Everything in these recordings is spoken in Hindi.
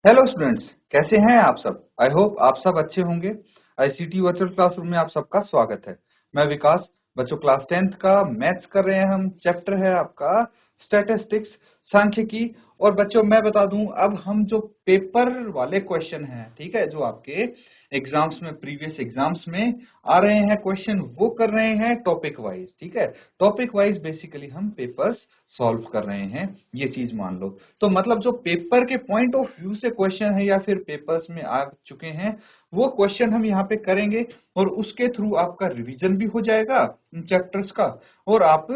हेलो स्टूडेंट्स, कैसे हैं आप सब। आई होप आप सब अच्छे होंगे। आईसीटी वर्चुअल क्लासरूम में आप सबका स्वागत है। मैं विकास। बच्चों, क्लास 10th का मैथ्स कर रहे हैं हम। चैप्टर है आपका स्टैटिस्टिक्स, सांख्यिकी। और बच्चों मैं बता दूं, अब हम जो पेपर वाले क्वेश्चन हैं, ठीक है, जो आपके एग्जाम्स में, प्रीवियस एग्जाम्स में आ रहे हैं क्वेश्चन, वो कर रहे हैं टॉपिक वाइज। ठीक है, टॉपिक वाइज बेसिकली हम पेपर्स सॉल्व कर रहे हैं, ये चीज मान लो। तो मतलब जो पेपर के पॉइंट ऑफ व्यू से क्वेश्चन है या फिर पेपर्स में आ चुके हैं, वो क्वेश्चन हम यहाँ पे करेंगे। और उसके थ्रू आपका रिवीजन भी हो जाएगा इन चैप्टर्स का, और आप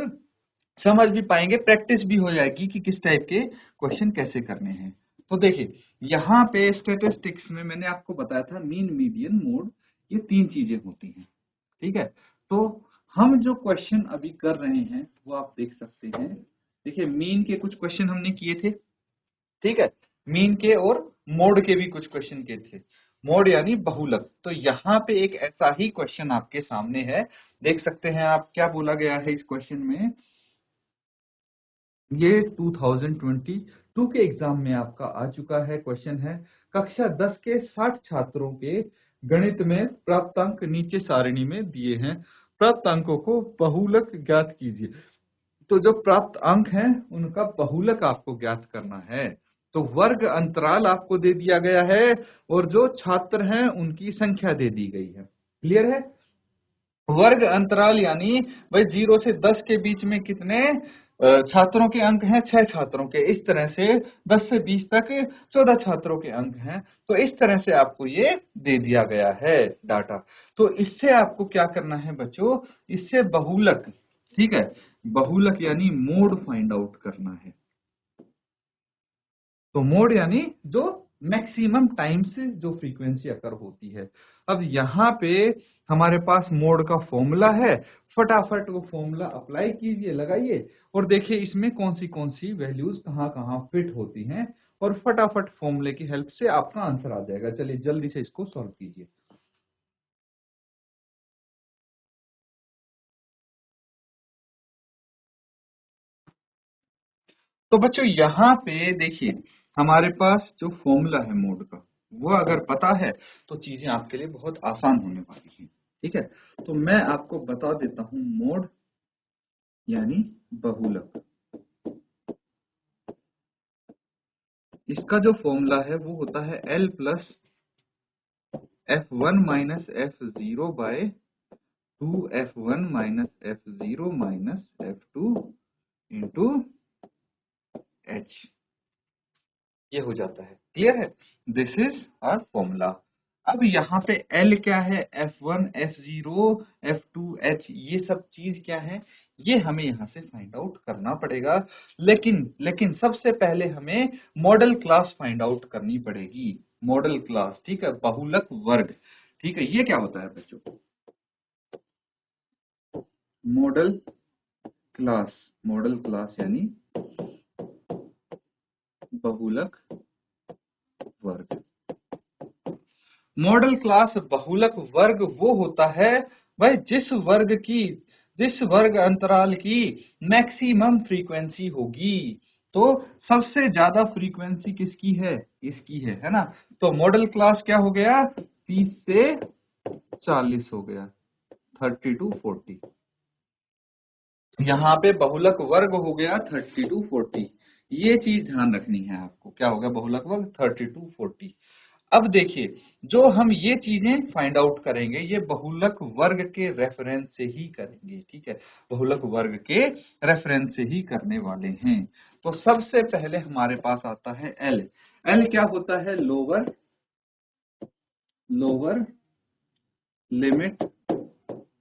समझ भी पाएंगे, प्रैक्टिस भी हो जाएगी कि किस टाइप के क्वेश्चन कैसे करने हैं। तो देखिए, यहाँ पे स्टैटिस्टिक्स में मैंने आपको बताया था मीन, मीडियन, मोड, ये तीन चीजें होती हैं। ठीक है, तो हम जो क्वेश्चन अभी कर रहे हैं वो आप देख सकते हैं। देखिए, मीन के कुछ क्वेश्चन हमने किए थे, ठीक है, मीन के, और मोड के भी कुछ क्वेश्चन के थे। मोड यानी बहुलक। तो यहाँ पे एक ऐसा ही क्वेश्चन आपके सामने है, देख सकते हैं आप। क्या बोला गया है इस क्वेश्चन में, ये 2022 के एग्जाम में आपका आ चुका है क्वेश्चन है। कक्षा 10 के 60 छात्रों के गणित में प्राप्त अंक नीचे सारणी में दिए हैं। प्राप्त अंकों को बहुलक ज्ञात कीजिए। तो जो प्राप्त अंक हैं उनका बहुलक आपको ज्ञात करना है। तो वर्ग अंतराल आपको दे दिया गया है, और जो छात्र हैं उनकी संख्या दे दी गई है। क्लियर है। वर्ग अंतराल यानी भाई 0 से 10 के बीच में कितने छात्रों के अंक हैं, 6 छात्रों के। इस तरह से 10 से 20 तक 14 छात्रों के अंक हैं। तो इस तरह से आपको ये दे दिया गया है डाटा। तो इससे आपको क्या करना है बच्चों, इससे बहुलक, ठीक है, बहुलक यानी मोड फाइंड आउट करना है। तो मोड यानी जो मैक्सिमम टाइम्स जो फ्रीक्वेंसी अकर होती है। अब यहाँ पे हमारे पास मोड का फॉर्मूला है। फटाफट वो फॉर्मूला अप्लाई कीजिए, लगाइए, और देखिए इसमें कौन सी वैल्यूज कहाँ कहाँ फिट होती हैं, और फटाफट फॉर्मूले की हेल्प से आपका आंसर आ जाएगा। चलिए जल्दी से इसको सॉल्व कीजिए। तो बच्चों यहाँ पे देखिए, हमारे पास जो फॉर्मूला है मोड का, वो अगर पता है तो चीजें आपके लिए बहुत आसान होने वाली हैं। ठीक है, तो मैं आपको बता देता हूं, मोड यानी बहुलक। इसका जो फॉर्मूला है वो होता है L plus F1 minus F0 by 2F1 minus F0 minus F2 into H। ये हो जाता है। क्लियर है, दिस इज आवर फॉर्मूला। अब यहाँ पे L क्या है, F1, F0, F2, H, ये सब चीज क्या है, ये हमें यहाँ से फाइंड आउट करना पड़ेगा। लेकिन लेकिन सबसे पहले हमें मॉडल क्लास फाइंड आउट करनी पड़ेगी। मॉडल क्लास, ठीक है, बहुलक वर्ग। ठीक है, ये क्या होता है बच्चों, मॉडल क्लास। मॉडल क्लास यानी बहुलक वर्ग। मॉडल क्लास बहुलक वर्ग वो होता है भाई जिस वर्ग अंतराल की मैक्सिमम फ्रीक्वेंसी होगी। तो सबसे ज्यादा फ्रीक्वेंसी किसकी है, इसकी है ना। तो मॉडल क्लास क्या हो गया, 30 से 40 हो गया, 30 to 40। यहाँ पे बहुलक वर्ग हो गया 30 to 40। ये चीज ध्यान रखनी है आपको, क्या होगा बहुलक वर्ग 30 to 40। अब देखिए, जो हम ये चीजें फाइंड आउट करेंगे, ये बहुलक वर्ग के रेफरेंस से ही करेंगे। ठीक है, बहुलक वर्ग के रेफरेंस से ही करने वाले हैं। तो सबसे पहले हमारे पास आता है L। L क्या होता है, lower lower limit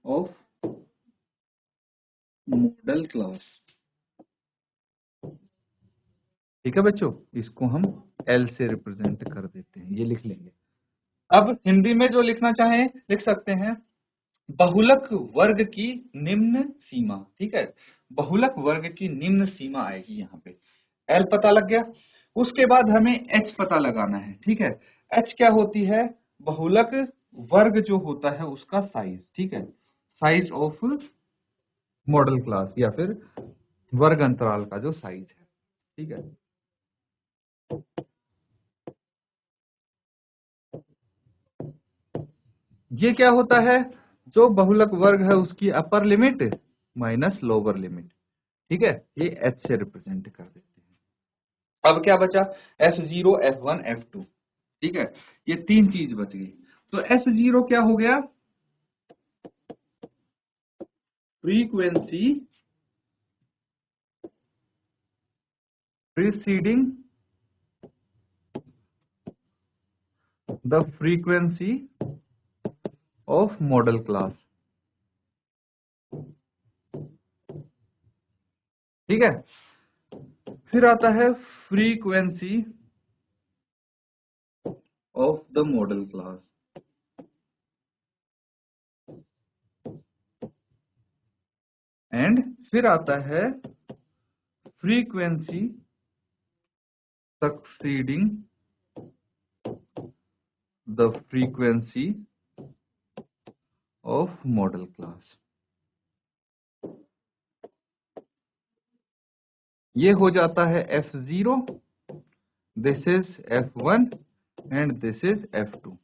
of model class. ठीक है बच्चों, इसको हम L से रिप्रेजेंट कर देते हैं, ये लिख लेंगे। अब हिंदी में जो लिखना चाहें लिख सकते हैं, बहुलक वर्ग की निम्न सीमा। ठीक है, बहुलक वर्ग की निम्न सीमा आएगी यहाँ पे। L पता लग गया, उसके बाद हमें H पता लगाना है। ठीक है, H क्या होती है, बहुलक वर्ग जो होता है उसका साइज। ठीक है, साइज ऑफ मॉडल क्लास, या फिर वर्ग अंतराल का जो साइज है। ठीक है, ये क्या होता है, जो बहुलक वर्ग है उसकी upper limit minus lower limit, ठीक है, ये h से रिप्रेजेंट कर देते हैं। अब क्या बचा, f0, f1, f2, ठीक है, ये तीन चीज बच गई। तो s0 क्या हो गया, frequency preceding the frequency of model class, ठीक है। फिर आता है frequency of the model class, and फिर आता है frequency succeeding the frequency of model class. ये हो जाता है f0, this is f1 and this is f2।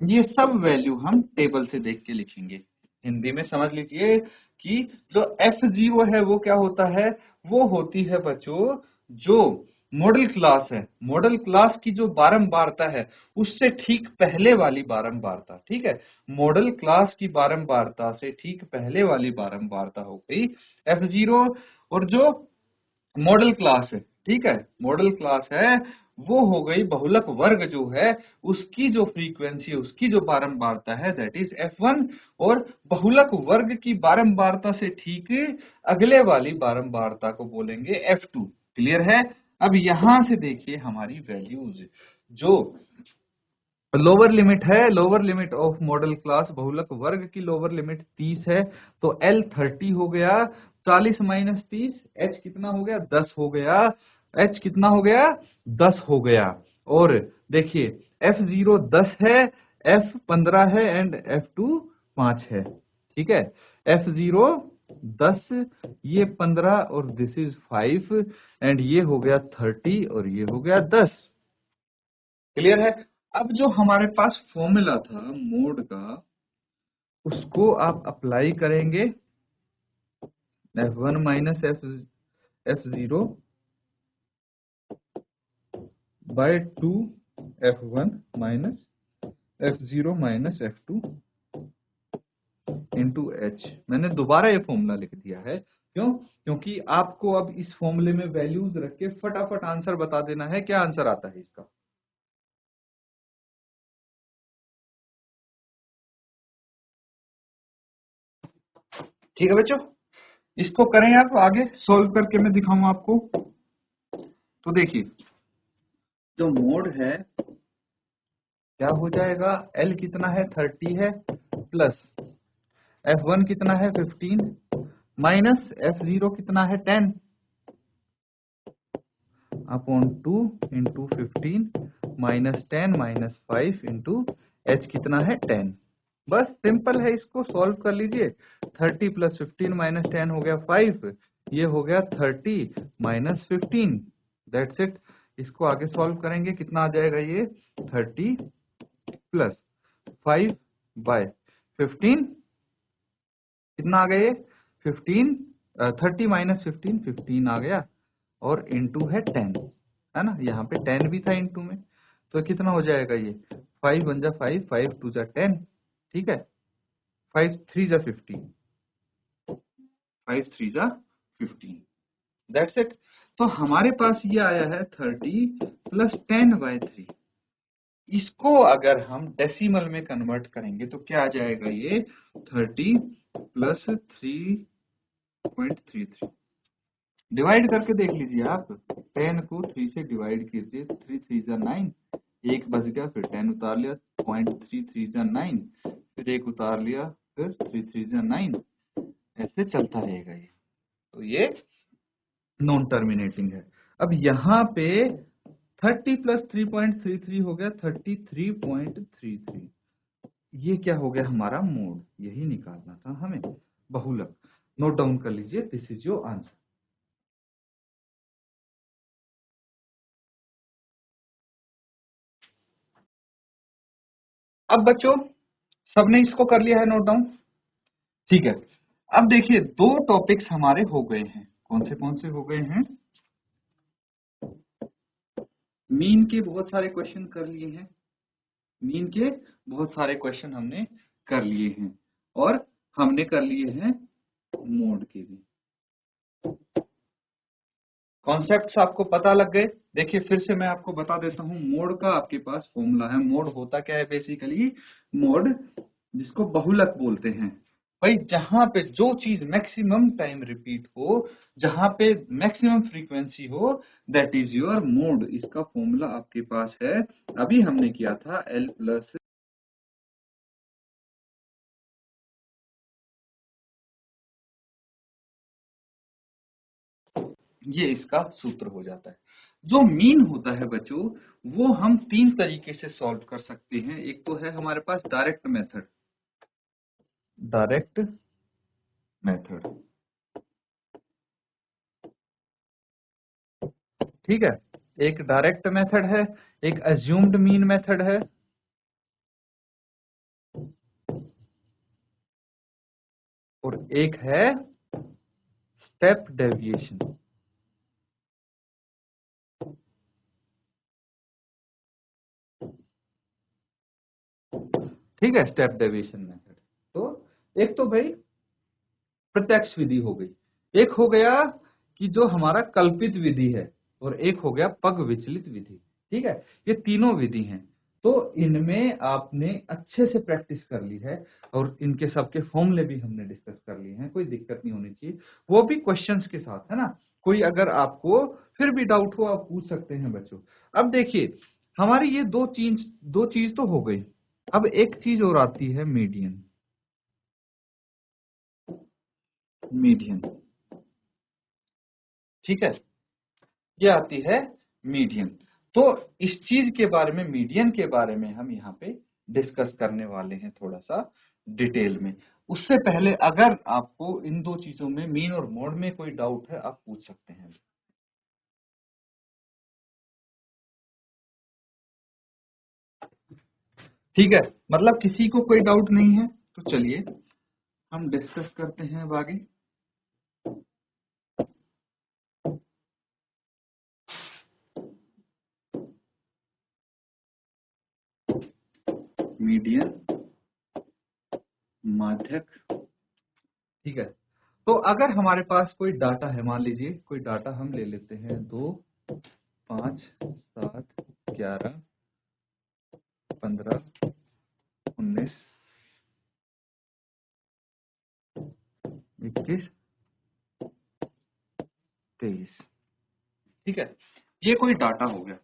ये सब वैल्यू हम टेबल से देख के लिखेंगे। हिंदी में समझ लीजिए कि जो f0 है वो क्या होता है, वो होती है बच्चों जो मॉडल क्लास है, मॉडल क्लास की जो बारंबारता है उससे ठीक पहले वाली बारंबारता, ठीक है, मॉडल क्लास की बारंबारता से ठीक पहले वाली बारंबारता हो गई f0। और जो मॉडल क्लास है, ठीक है, मॉडल क्लास है वो हो गई बहुलक वर्ग जो है उसकी जो फ्रीक्वेंसी, उसकी जो बारंबारता है दैट इज f1, और बहुलक वर्ग की बारंबारता से ठीक अगले वाली बारंबारता को बोलेंगे f2। क्लियर है। अब यहां से देखिए हमारी वैल्यूज, जो लोअर लिमिट है, lower limit of model class बहुलक वर्ग की लोअर लिमिट 30 है, तो L 30 हो गया, 40 माइनस 30, H कितना हो गया, 10 हो गया, H कितना हो गया, 10 हो गया। और देखिए F0 10 है, F 15 है एंड F2 5 है, ठीक है, F0 10, ये 15 और दिस इज 5 एंड ये हो गया 30 और ये हो गया 10। क्लियर है। अब जो हमारे पास फॉर्मूला था मोड का, उसको आप अप्लाई करेंगे, f1 minus f0 by 2 f1 minus f0 minus f2 into h। मैंने दोबारा ये फॉर्मूला लिख दिया है, क्यों, क्योंकि आपको अब इस फॉर्मूले में वैल्यूज रख के फटाफट आंसर बता देना है, क्या आंसर आता है इसका। ठीक है बच्चों, इसको करें आप आगे सॉल्व करके मैं दिखाऊंगा आपको। तो देखिए जो मोड है क्या हो जाएगा, L कितना है 30 है, प्लस F1 कितना है 15, माइनस F0 कितना है 10 upon 2 into 15 minus 10 minus 5 into H कितना है 10। बस सिंपल है, इसको सॉल्व कर लीजिए। 30 प्लस 15 माइनस 10 हो गया 5, ये हो गया 30 माइनस 15, दैट्स इट। इसको आगे सॉल्व करेंगे, कितना आ जाएगा ये 30 प्लस 5 बाय 15, कितना आ गया ये 15, 30 माइनस 15 15 आ गया, और इंटू है 10, है ना, यहाँ पे 10 भी था इंटू में, तो कितना हो जाएगा ये 5 वन जा 5, 5 टू जा 10, ठीक है, 5 3 जा 15, 5 3 जा 15, दैट्स इट। तो हमारे पास ये आया है 30 प्लस 10 बाय 3। इसको अगर हम डेसिमल में कन्वर्ट करेंगे तो क्या आ जाएगा ये 30 प्लस 3.33। डिवाइड करके देख लीजिए आप, 10 को 3 से डिवाइड कीजिए, 3 3 जा 9, एक बच गया, फिर 10 उतार लिया, 0.33 जा 9, फिर एक उतार लिया, फिर 3 3 जा 9, ऐसे चलता रहेगा ये। तो ये नॉन टर्मिनेटिंग है। अब यहाँ पे 30 प्लस 3.33 हो गया 33.33, ये क्या हो गया हमारा मोड, यही निकालना था हमें, बहुलक। नोट डाउन कर लीजिए, दिस इज योर आंसर। अब बच्चों सबने इसको कर लिया है नोट डाउन? ठीक है। अब देखिए दो टॉपिक्स हमारे हो गए हैं। कौन से हो गए हैं? मीन के बहुत सारे क्वेश्चन कर लिए हैं। मीन के बहुत सारे क्वेश्चन हमने कर लिए हैं और हमने कर लिए हैं मोड के भी। कॉन्सेप्ट्स आपको पता लग गए। देखिए फिर से मैं आपको बता देता हूं, मोड का आपके पास फॉर्मूला है। मोड होता क्या है बेसिकली? मोड जिसको बहुलक बोलते हैं भाई, जहां पे जो चीज मैक्सिमम टाइम रिपीट हो, जहां पे मैक्सिमम फ्रीक्वेंसी हो, दैट इज योर मोड। इसका फॉर्मूला आपके पास है, अभी हमने किया था L प्लस ये इसका सूत्र हो जाता है। जो मीन होता है बच्चों, वो हम तीन तरीके से सॉल्व कर सकते हैं। एक तो है हमारे पास डायरेक्ट मेथड, डायरेक्ट मेथड, ठीक है। एक डायरेक्ट मेथड है, एक अज्यूम्ड मीन मेथड है, और एक है स्टेप डेविएशन। ठीक है, स्टेप डेविएशन मेथड। तो एक तो भाई प्रत्यक्ष विधि हो गई, एक हो गया कि जो हमारा कल्पित विधि है, और एक हो गया पग विचलित विधि। ठीक है, ये तीनों विधि हैं। तो इनमें आपने अच्छे से प्रैक्टिस कर ली है और इनके सबके फॉर्मूले भी हमने डिस्कस कर लिए हैं, कोई दिक्कत नहीं होनी चाहिए, वो भी क्वेश्चंस के साथ, है ना। कोई अगर आपको फिर भी डाउट हो आप पूछ सकते हैं बच्चों। अब देखिए हमारी ये दो चीज तो हो गई। अब एक चीज और आती है मीडियन। मीडियन, ठीक है, ये आती है मीडियन। तो इस चीज के बारे में, मीडियन के बारे में हम यहाँ पे डिस्कस करने वाले हैं थोड़ा सा डिटेल में। उससे पहले अगर आपको इन दो चीजों में, मीन और मोड में कोई डाउट है आप पूछ सकते हैं। ठीक है, मतलब किसी को कोई डाउट नहीं है तो चलिए हम डिस्कस करते हैं अब आगे। मीडियन, माध्यक, ठीक है। तो अगर हमारे पास कोई डाटा है, मान लीजिए कोई डाटा हम ले लेते हैं 2, 5, 7, 11, 15, 19, 21, 23, ठीक है। ये कोई डाटा हो गया।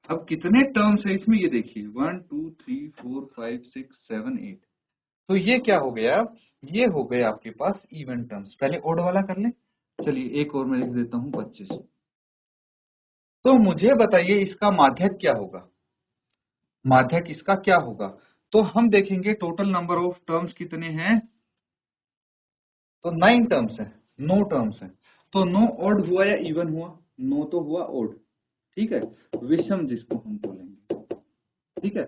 अब कितने टर्म्स है इसमें ये देखिए, 1 2 3 4 5 6 7 8। तो ये क्या हो गया? ये हो गए आपके पास इवन टर्म्स। पहले ओड वाला कर लें। चलिए एक और मैं लिख देता हूं 25। तो मुझे बताइए इसका माध्यक क्या होगा? माध्यक इसका क्या होगा? तो हम देखेंगे टोटल नंबर ऑफ टर्म्स कितने हैं। तो 9 टर्म्स है, 9 टर्म्स है। तो 9 ऑड हुआ या इवन हुआ? 9 तो हुआ ऑड, ठीक है, विषम जिसको हम बोलेंगे। ठीक है,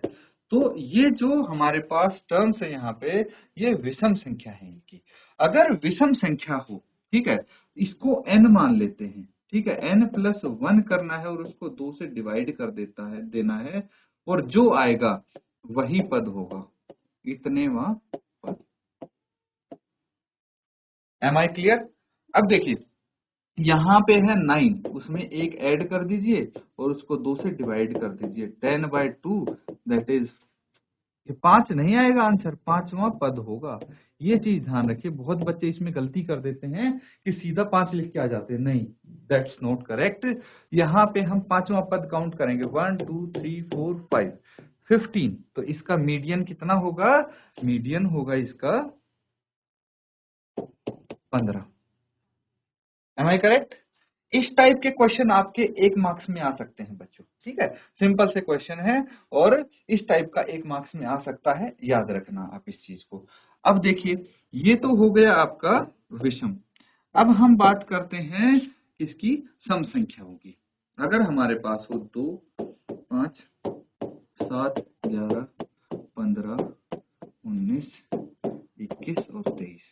तो ये जो हमारे पास टर्म्स है यहाँ पे, ये विषम संख्या है इनकी। अगर विषम संख्या हो, ठीक है, इसको n मान लेते हैं, ठीक है, n+1 करना है और उसको 2 से डिवाइड कर देना है, और जो आएगा वही पद होगा, इतनेवां पद। Am I clear? अब देखिए यहाँ पे है 9, उसमें एक ऐड कर दीजिए और उसको 2 से डिवाइड कर दीजिए, 10/2, दैट इज, ये 5 नहीं आएगा आंसर, 5वां पद होगा। ये चीज ध्यान रखिए, बहुत बच्चे इसमें गलती कर देते हैं कि सीधा 5 लिख के आ जाते हैं, नहीं, दैट्स नॉट करेक्ट। यहाँ पे हम 5वां पद काउंट करेंगे, 1 2 3 4 5 15। तो इसका मीडियन कितना होगा? मीडियन होगा इसका 15। Am I correct? इस टाइप के क्वेश्चन आपके 1 मार्क्स में आ सकते हैं बच्चों, ठीक है, सिंपल से क्वेश्चन है और इस टाइप का 1 मार्क्स में आ सकता है, याद रखना आप इस चीज को। अब देखिए ये तो हो गया आपका विषम। अब हम बात करते हैं किसकी? सम संख्याओं की। अगर हमारे पास हो 2, 5, 7, 11, 15, 19, 21 और 23।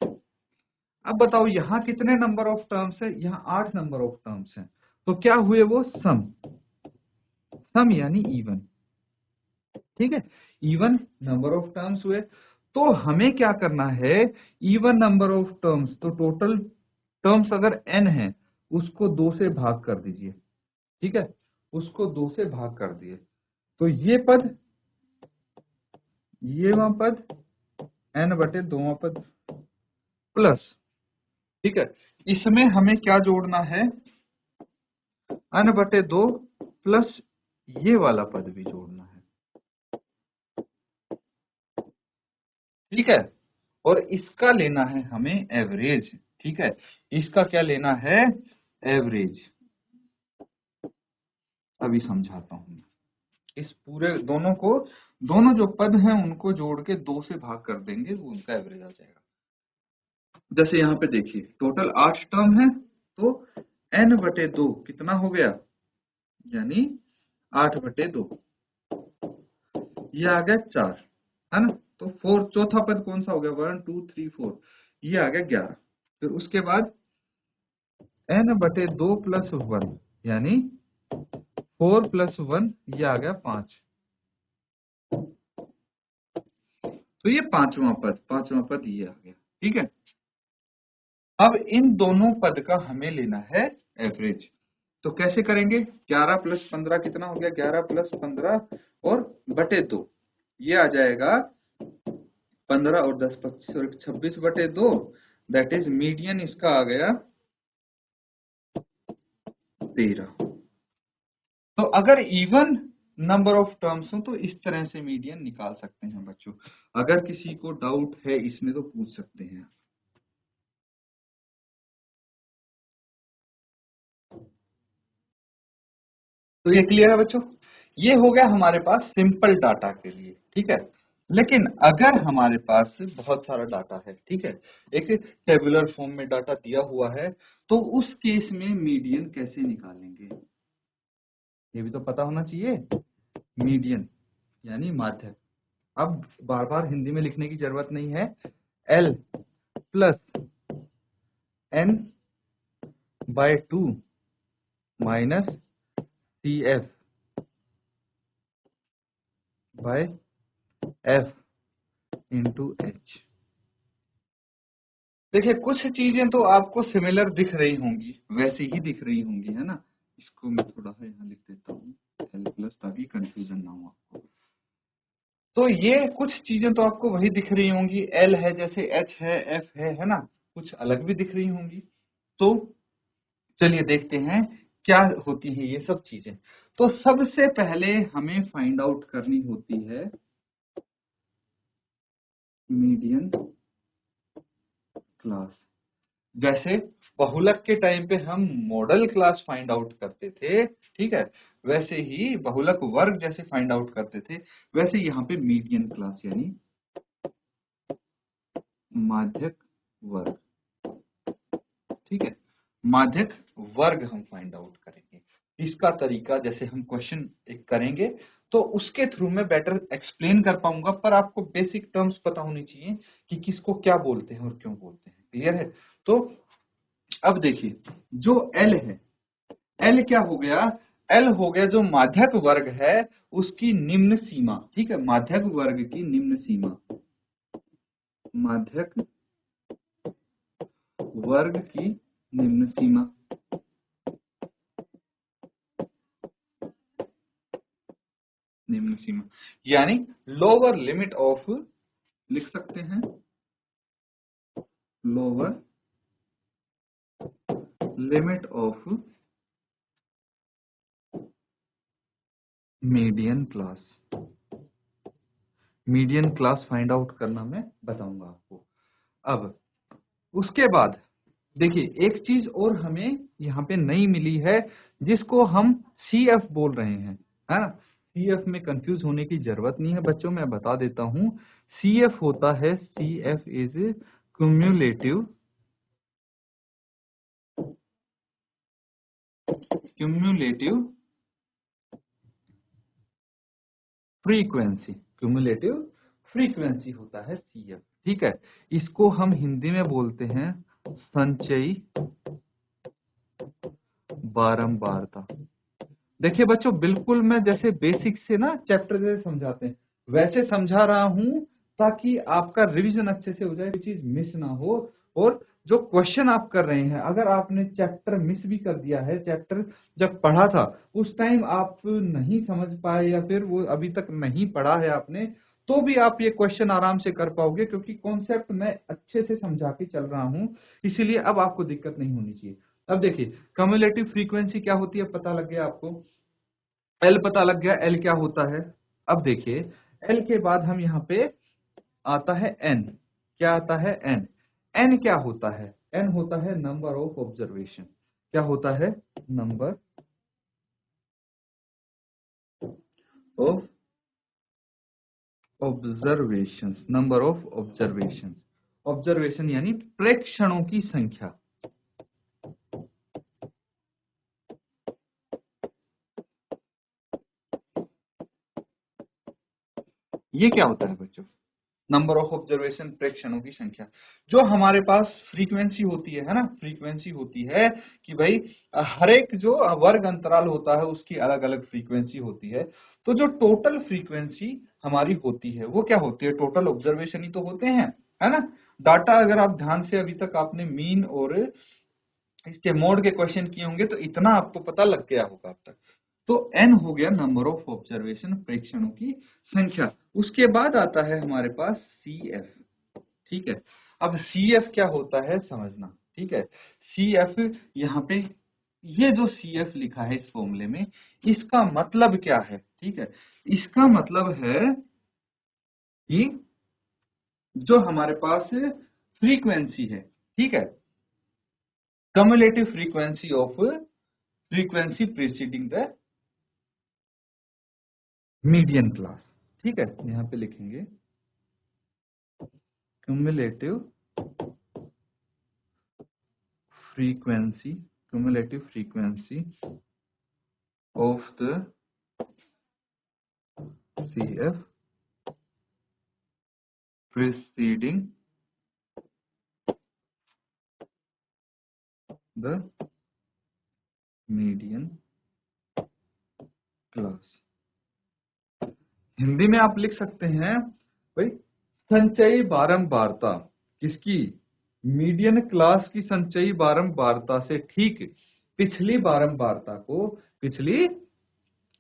अब बताओ यहाँ कितने नंबर ऑफ टर्म्स है? यहाँ 8 नंबर ऑफ टर्म्स हैं। तो क्या हुए वो? सम यानी इवन। ठीक है, इवन नंबर ऑफ टर्म्स हुए। तो हमें क्या करना है? इवन नंबर ऑफ टर्म्स, तो टोटल टर्म्स अगर n है उसको 2 से भाग कर दीजिए। ठीक है, उसको 2 से भाग कर दिए तो ये पद, ये वहां पद, n/2 पद प्लस, ठीक है, इसमें हमें क्या जोड़ना है? n/2 प्लस ये वाला पद भी जोड़ना है। ठीक है, और इसका लेना है हमें एवरेज। ठीक है, इसका क्या लेना है? एवरेज। अभी समझाता हूं। इस पूरे दोनों जो पद हैं उनको जोड़ के 2 से भाग कर देंगे, वो उनका एवरेज आ जाएगा। जैसे यहाँ पे देखिए टोटल 8 टर्म है, तो n/2 कितना हो गया? यानी 8/2, ये आ गया 4, है ना? तो 4, चौथा पद कौन सा हो गया? 1, 2, 3, 4, ये आ गया 11। फिर उसके बाद n/2 प्लस 1 यानी 4 प्लस 1, ये आ गया 5। तो ये पांचवा पद ये आ गया। ठीक है, अब इन दोनों पद का हमें लेना है एवरेज। तो कैसे करेंगे? 11 प्लस 15 कितना हो गया? 11 प्लस 15 और बटे 2, ये आ जाएगा 15 और 10, 26/2। दैट इज मीडियन इसका आ गया 13। तो अगर इवन नंबर ऑफ टर्म्स हो तो इस तरह से मीडियन निकाल सकते हैं बच्चों। अगर किसी को डाउट है इसमें तो पूछ सकते हैं। तो ये क्लियर है बच्चों? ये हो गया हमारे पास सिंपल डाटा के लिए। ठीक है, लेकिन अगर हमारे पास बहुत सारा डाटा है, ठीक है, एक टेबुलर फॉर्म में डाटा दिया हुआ है, तो उस केस में मीडियन कैसे निकालेंगे? ये भी तो पता होना चाहिए। मीडियन यानी माध्य। अब बार बार हिंदी में लिखने की जरूरत नहीं है। L plus n/2 minus CF by F into H। देखिए कुछ चीजें तो आपको सिमिलर दिख रही होंगी, वैसी ही दिख रही होंगी, है ना? इसको मैं थोड़ा सा यहाँ लिख देता हूँ L प्लस, ताकि कंफ्यूजन ना हो आपको। तो ये कुछ चीजें तो आपको वही दिख रही होंगी, L है जैसे H है, F है ना? कुछ अलग भी दिख रही होंगी। तो चलिए देखते हैं क्या होती है ये सब चीजें। तो सबसे पहले हमें फाइंड आउट करनी होती है मीडियन क्लास। जैसे बहुलक के टाइम पे हम मॉडल क्लास फाइंड आउट करते थे, ठीक है, वैसे ही बहुलक वर्ग जैसे फाइंड आउट करते थे, वैसे यहाँ पे मीडियन क्लास यानी माध्यक वर्ग। ठीक है, माध्यक वर्ग हम फाइंड आउट करेंगे। इसका तरीका जैसे हम क्वेश्चन एक करेंगे तो उसके थ्रू मैं बेटर एक्सप्लेन कर पाऊंगा, पर आपको बेसिक टर्म्स पता होनी चाहिए कि किसको क्या बोलते हैं और क्यों बोलते हैं। क्लियर है? तो अब देखिए जो L है, L क्या हो गया? L हो गया जो माध्यक वर्ग है उसकी निम्न सीमा। ठीक है, माध्यक वर्ग की निम्न सीमा, माध्यक वर्ग की निम्न सीमा। निम्न सीमा यानी लोअर लिमिट ऑफ, लिख सकते हैं lower limit of median class. Median class find out करना मैं बताऊंगा आपको। अब उसके बाद देखिए एक चीज और हमें यहाँ पे नई मिली है, जिसको हम CF बोल रहे हैं, है ना? CF में कंफ्यूज होने की जरूरत नहीं है बच्चों, मैं बता देता हूं। CF होता है, CF is cumulative frequency. Cumulative frequency होता है CF। ठीक है, इसको हम हिंदी में बोलते हैं संचयी बारंबारता। देखिए बच्चों, बिल्कुल मैं जैसे बेसिक से ना चैप्टर जैसे समझाते हैं वैसे समझा रहा हूं, ताकि आपका रिवीजन अच्छे से हो जाए, कोई चीज मिस ना हो। और जो क्वेश्चन आप कर रहे हैं, अगर आपने चैप्टर मिस भी कर दिया है, चैप्टर जब पढ़ा था उस टाइम आप नहीं समझ पाए या फिर वो अभी तक नहीं पढ़ा है आपने, तो भी आप ये क्वेश्चन आराम से कर पाओगे, क्योंकि कॉन्सेप्ट मैं अच्छे से समझा के चल रहा हूं, इसीलिए अब आपको दिक्कत नहीं होनी चाहिए। अब देखिए, कम्युलेटिव फ्रीक्वेंसी क्या होती है पता लग गया आपको, एल पता लग गया, एल क्या होता है। अब देखिए, एल के बाद हम यहाँ पे आता है एन। क्या आता है? एन। एन क्या होता है? एन होता है नंबर ऑफ ऑब्जर्वेशन। क्या होता है? Number of observations. Number of observations, observation यानी प्रेक्षणों की संख्या। ये क्या होता है बच्चों? नंबर ऑफ ऑब्जर्वेशन, प्रेक्षणों की संख्या। जो हमारे पास फ्रीक्वेंसी होती है ना, फ्रीक्वेंसी होती है कि भाई हर एक जो वर्ग अंतराल होता है उसकी अलग अलग फ्रीक्वेंसी होती है। तो जो टोटल फ्रीक्वेंसी हमारी होती है वो क्या होती है? टोटल ऑब्जर्वेशन ही तो होते हैं, है ना। डाटा अगर आप ध्यान से अभी तक आपने मीन और इसके मोड के क्वेश्चन किए होंगे तो इतना आपको पता लग गया होगा अब तक। तो एन हो गया नंबर ऑफ ऑब्जर्वेशन, प्रेक्षणों की संख्या। उसके बाद आता है हमारे पास CF। ठीक है, अब CF क्या होता है समझना। ठीक है, CF यहाँ पे ये जो CF लिखा है इस फॉर्मूले में, इसका मतलब क्या है? ठीक है, इसका मतलब है कि जो हमारे पास फ्रीक्वेंसी है, ठीक है, cumulative frequency of frequency preceding the median class। ठीक है, यहां पे लिखेंगे cumulative frequency, cumulative frequency of the CF preceding the median class। Hindi में आप लिख सकते हैं भाई, संचयी बारंबारता किसकी? मीडियन क्लास की संचयी बारंबारता से ठीक पिछली बारंबारता को, पिछली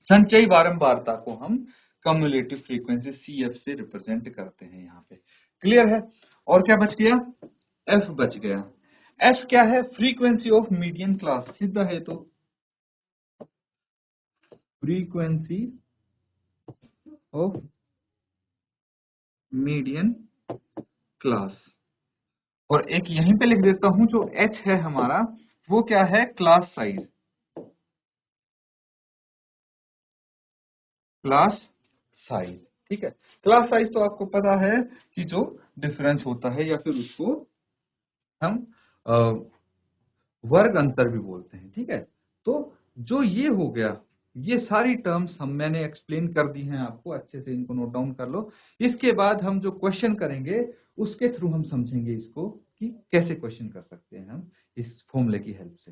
संचयी बारंबारता को हम कम्युलेटिव फ्रीक्वेंसी CF से रिप्रेजेंट करते हैं। यहाँ पे क्लियर है। और क्या बच गया? F बच गया। F क्या है? Frequency of median class. सीधा है तो फ्रीक्वेंसी ऑफ मीडियन क्लास। और एक यहीं पे लिख देता हूं, जो H है हमारा वो क्या है? Class size. क्लास साइज, ठीक है। क्लास साइज तो आपको पता है कि जो डिफरेंस होता है, या फिर उसको हम वर्ग अंतर भी बोलते हैं। ठीक है, तो जो ये हो गया, ये सारी टर्म्स मैंने एक्सप्लेन कर दी हैं आपको, अच्छे से इनको नोट डाउन कर लो। इसके बाद हम जो क्वेश्चन करेंगे उसके थ्रू हम समझेंगे इसको कि कैसे क्वेश्चन कर सकते हैं हम इस फॉर्मूले की हेल्प से।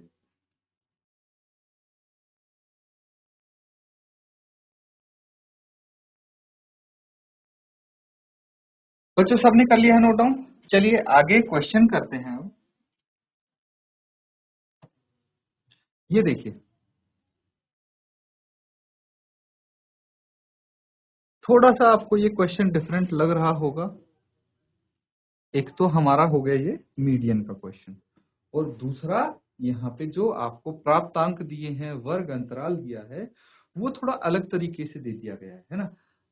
बच्चों सबने कर लिया है नोट डाउन? चलिए आगे क्वेश्चन करते हैं। अब ये देखिए, थोड़ा सा आपको ये क्वेश्चन डिफरेंट लग रहा होगा। एक तो हमारा हो गया ये मीडियन का क्वेश्चन, और दूसरा यहाँ पे जो आपको प्राप्तांक दिए हैं, वर्ग अंतराल दिया है, वो थोड़ा अलग तरीके से दे दिया गया है ना।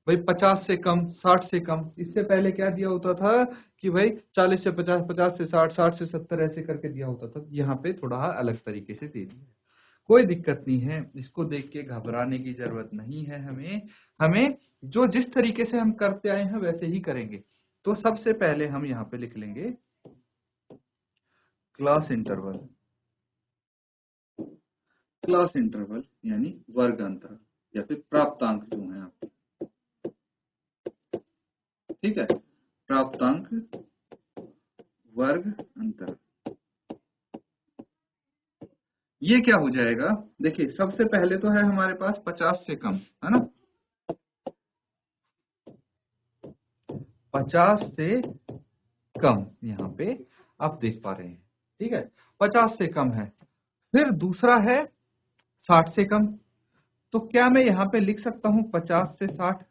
भाई 50 से कम, 60 से कम। इससे पहले क्या दिया होता था कि भाई 40 से 50, 50 से 60, 60 से 70 ऐसे करके दिया होता था। यहाँ पे थोड़ा अलग तरीके से दे दिया है। कोई दिक्कत नहीं है, इसको देख के घबराने की जरूरत नहीं है। हमें हमें जो जिस तरीके से हम करते आए हैं वैसे ही करेंगे। तो सबसे पहले हम यहाँ पे लिख लेंगे क्लास इंटरवल। क्लास इंटरवल यानी वर्ग अंतराल या फिर प्राप्तांक जो है आपके। ठीक है, प्राप्तांक वर्ग अंतर। ये क्या हो जाएगा, देखिए सबसे पहले तो है हमारे पास 50 से कम, है ना, 50 से कम यहाँ पे आप देख पा रहे हैं, ठीक है, 50 से कम है। फिर दूसरा है 60 से कम। तो क्या मैं यहाँ पे लिख सकता हूँ 50 से 60,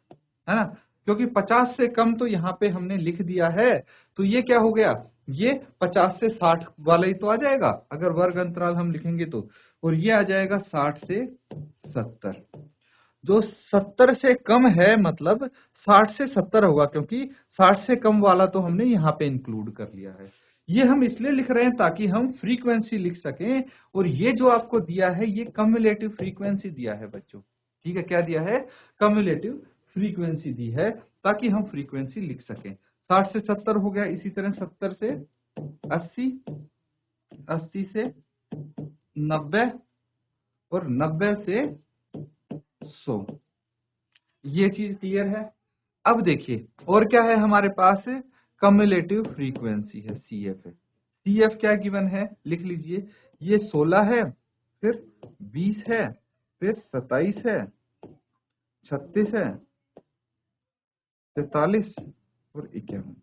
है ना, क्योंकि 50 से कम तो यहाँ पे हमने लिख दिया है, तो ये क्या हो गया, ये 50 से 60 वाला ही तो आ जाएगा अगर वर्ग अंतराल हम लिखेंगे तो, और ये आ जाएगा 60 से 70। जो 70 से कम है मतलब 60 से 70 होगा, क्योंकि 60 से कम वाला तो हमने यहाँ पे इंक्लूड कर लिया है। ये हम इसलिए लिख रहे हैं ताकि हम फ्रीक्वेंसी लिख सकें, और ये जो आपको दिया है ये कम्युलेटिव फ्रीक्वेंसी दिया है बच्चों, ठीक है, क्या दिया है, कम्युलेटिव फ्रीक्वेंसी दी है ताकि हम फ्रीक्वेंसी लिख सकें। 60 से 70 हो गया, इसी तरह 70 से 80, 80 से 90 और 90 से 100। ये चीज क्लियर है। अब देखिए और क्या है हमारे पास, कम्युलेटिव फ्रीक्वेंसी है, CF है। CF क्या गिवन है, लिख लीजिए, ये 16 है, फिर 20 है, फिर 27 है, 36 है, 43 और 51।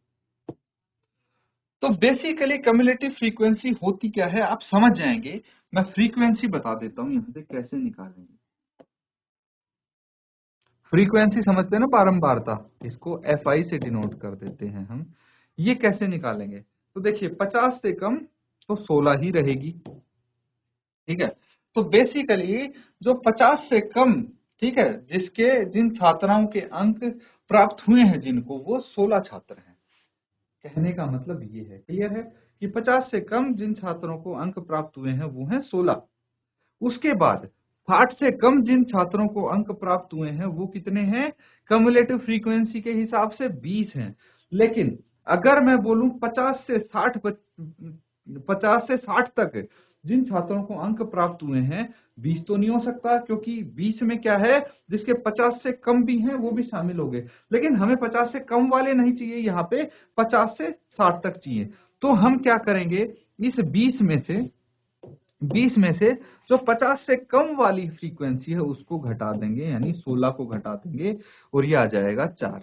तो बेसिकली कम्युलेटिव फ्रीक्वेंसी होती क्या है आप समझ जाएंगे। मैं फ्रीक्वेंसी बता देता हूं यहां से कैसे निकालेंगे। फ्रीक्वेंसी समझते हैं ना, बारंबारता, इसको FI से डिनोट कर देते हैं हम। ये कैसे निकालेंगे, तो देखिए 50 से कम तो 16 ही रहेगी, ठीक है। तो बेसिकली जो 50 से कम, ठीक है, जिन छात्राओं के अंक प्राप्त हुए हैं जिनको, वो 16 छात्र हैं। कहने का मतलब ये है, क्लियर है, कि 50 से कम जिन छात्रों को अंक प्राप्त हुए हैं वो हैं 16। उसके बाद 60 से कम जिन छात्रों को अंक प्राप्त हुए हैं वो कितने हैं, कम्युलेटिव फ्रीक्वेंसी के हिसाब से 20 हैं। लेकिन अगर मैं बोलूं 50 से 60 तक जिन छात्रों को अंक प्राप्त हुए हैं, 20 तो नहीं हो सकता, क्योंकि 20 में क्या है, जिसके 50 से कम भी हैं वो भी शामिल हो गए। लेकिन हमें 50 से कम वाले नहीं चाहिए, यहाँ पे 50 से 60 तक चाहिए। तो हम क्या करेंगे, इस 20 में से जो 50 से कम वाली फ्रीक्वेंसी है उसको घटा देंगे, यानी 16 को घटा देंगे, और ये आ जाएगा 4।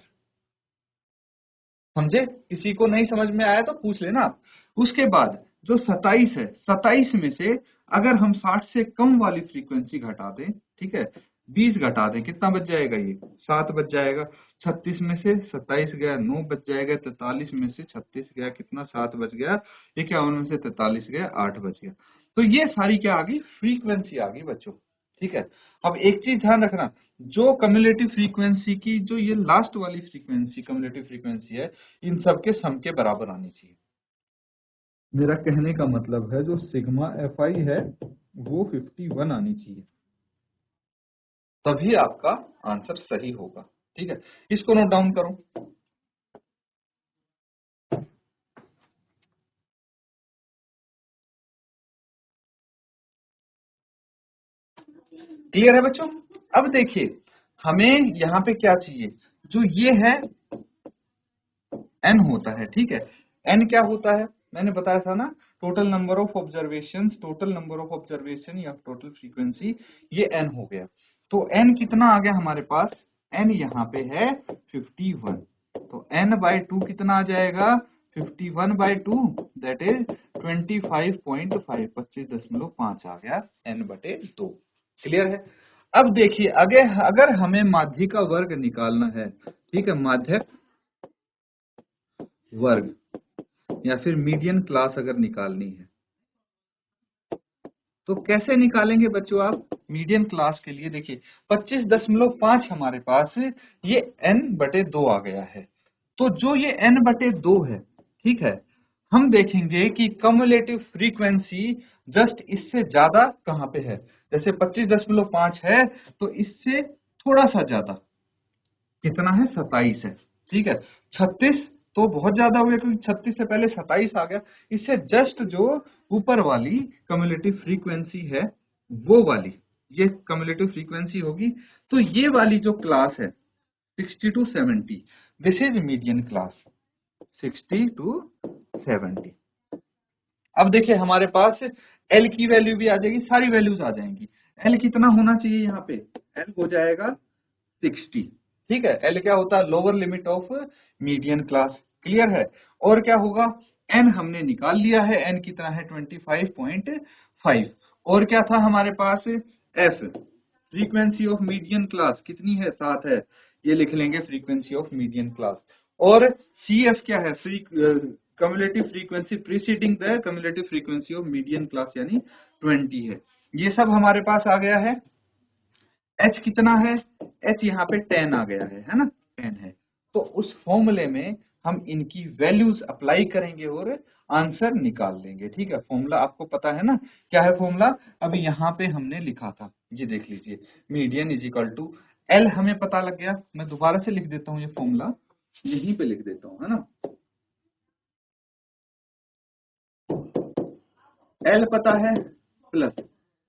समझे, किसी को नहीं समझ में आया तो पूछ लेना आप। उसके बाद जो 27 है, 27 में से अगर हम 60 से कम वाली फ्रीक्वेंसी घटा दें, ठीक है, 20 घटा दें, कितना बच जाएगा, ये 7 बच जाएगा। 36 में से 27 गया, 9 बच जाएगा। 43 में से 36 गया, कितना, 7 बच गया। 51 में से 43 गया, 8 बच गया। तो ये सारी क्या आ गई, फ्रीक्वेंसी आ गई बच्चों, ठीक है। अब एक चीज ध्यान रखना, जो कम्युलेटिव फ्रीक्वेंसी की जो ये लास्ट वाली फ्रीक्वेंसी कम्युलेटिव फ्रीक्वेंसी है, इन सब के सम के बराबर आनी चाहिए। मेरा कहने का मतलब है जो सिग्मा FI है वो 51 आनी चाहिए, तभी आपका आंसर सही होगा, ठीक है। इसको नोट डाउन करो। क्लियर है बच्चों। अब देखिए हमें यहाँ पे क्या चाहिए, जो ये है n होता है, ठीक है। n क्या होता है, मैंने बताया था ना, total number of observation, total number of observation या टोटल फ्रीक्वेंसी, ये n हो गया। तो n कितना आ गया हमारे पास, n यहाँ पे है 51। तो n/2 कितना आ जाएगा, 51/2, दैट इज 25.5, 25.5 आ गया n/2। क्लियर है। अब देखिए अगर हमें माध्य का वर्ग निकालना है, ठीक है, माध्य वर्ग या फिर मीडियन क्लास अगर निकालनी है तो कैसे निकालेंगे बच्चों आप। मीडियन क्लास के लिए देखिए 25.5 हमारे पास ये n/2 आ गया है। तो जो ये n/2 है, ठीक है, हम देखेंगे कि कम्युलेटिव फ्रीक्वेंसी जस्ट इससे ज्यादा कहां पे है। जैसे 25.5 है तो इससे थोड़ा सा ज्यादा कितना है, 27 है, ठीक है। 36 तो बहुत ज्यादा हो गया, क्योंकि 36 से पहले 27 आ गया। इससे जस्ट जो ऊपर वाली कम्युलेटिव फ्रीक्वेंसी है वो वाली, ये कम्युलेटिव फ्रीक्वेंसी होगी। तो ये वाली जो क्लास है, 60 to 70, this is median class, 60 to 70। अब देखिए हमारे पास L की वैल्यू भी आ जाएगी, सारी वैल्यूज आ जाएंगी। L कितना होना चाहिए यहाँ पे, L हो जाएगा 60, ठीक है। L क्या होता है, lower limit of median class, clear है। और क्या होगा, N हमने निकाल लिया है, N कितना है 25.5। और क्या था हमारे पास, F frequency of median class कितनी है, 7 है, ये लिख लेंगे फ्रीक्वेंसी ऑफ मीडियन क्लास। और CF क्या है, cumulative frequency preceding the cumulative frequency of median class यानी 20 है। ये सब हमारे पास आ गया है। H कितना है, H यहाँ पे 10 आ गया है ना, 10 है। तो उस फॉर्मूले में हम इनकी वैल्यूज अप्लाई करेंगे और आंसर निकाल लेंगे, ठीक है। फॉर्मूला आपको पता है ना, क्या है फॉर्मूला, अभी यहाँ पे हमने लिखा था, ये देख लीजिए, median is equal to L हमें पता लग गया। मैं दोबारा से लिख देता हूँ ये फॉर्मूला, यहीं पे लिख देता हूँ, है ना। L पता है प्लस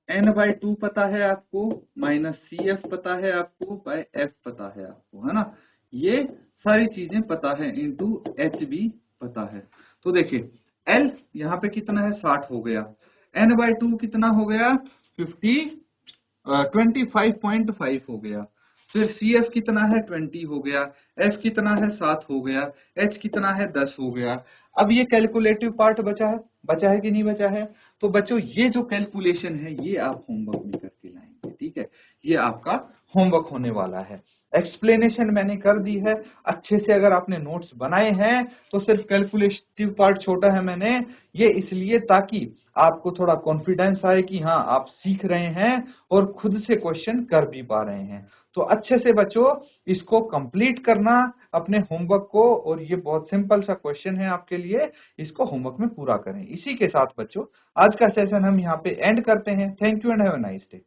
N/2 पता है आपको, माइनस CF पता है आपको, बाय F पता है आपको, है ना। ये सारी चीजें पता है, इनटू H भी पता है। तो देखिए L यहाँ पे कितना है, 60 हो गया, N/2 कितना हो गया, 25.5 हो गया, फिर CF कितना है 20 हो गया, F कितना है 7 हो गया, H कितना है 10 हो गया। अब ये कैलकुलेटिव पार्ट बचा है कि नहीं बचा है। तो बच्चों ये जो कैलकुलेशन है ये आप होमवर्क में करके लाएंगे, ठीक है। ये आपका होमवर्क होने वाला है। एक्सप्लेनेशन मैंने कर दी है अच्छे से, अगर आपने नोट्स बनाए हैं तो सिर्फ कैलकुलेटिव पार्ट छोटा है मैंने ये इसलिए ताकि आपको थोड़ा कॉन्फिडेंस आए कि हाँ आप सीख रहे हैं और खुद से क्वेश्चन कर भी पा रहे हैं। तो अच्छे से बच्चों इसको कंप्लीट करना अपने होमवर्क को, और ये बहुत सिंपल सा क्वेश्चन है आपके लिए, इसको होमवर्क में पूरा करें। इसी के साथ बच्चों आज का सेशन हम यहाँ पे एंड करते हैं। Thank you and have a nice day.